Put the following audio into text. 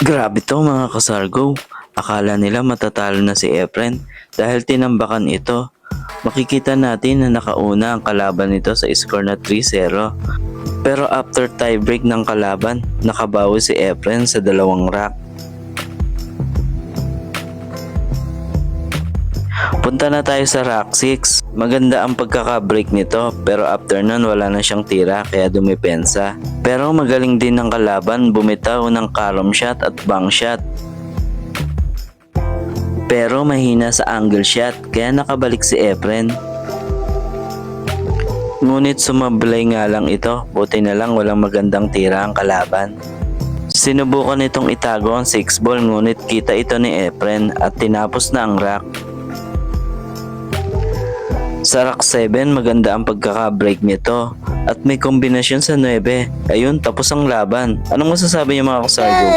Grabe to mga kasargo. Akala nila matatalo na si Efren dahil tinambakan ito. Makikita natin na nakauna ang kalaban nito sa score na 3-0. Pero after tiebreak ng kalaban, nakabawi si Efren sa dalawang rack. Punta na tayo sa rack 6. Maganda ang pagkaka-break nito pero after nun wala na siyang tira kaya dumipensa. Pero magaling din ng kalaban, bumitaw ng column shot at bank shot. Pero mahina sa angle shot kaya nakabalik si Efren. Ngunit sumablay nga lang ito, buti na lang walang magandang tira ang kalaban. Sinubukan itong itago ang 6 ball ngunit kita ito ni Efren at tinapos na ang rack. Sa rack 7 maganda ang pagkaka-break nito at may kombinasyon sa 9. Ayun, tapos ang laban. Anong masasabi niyo mga kasargo?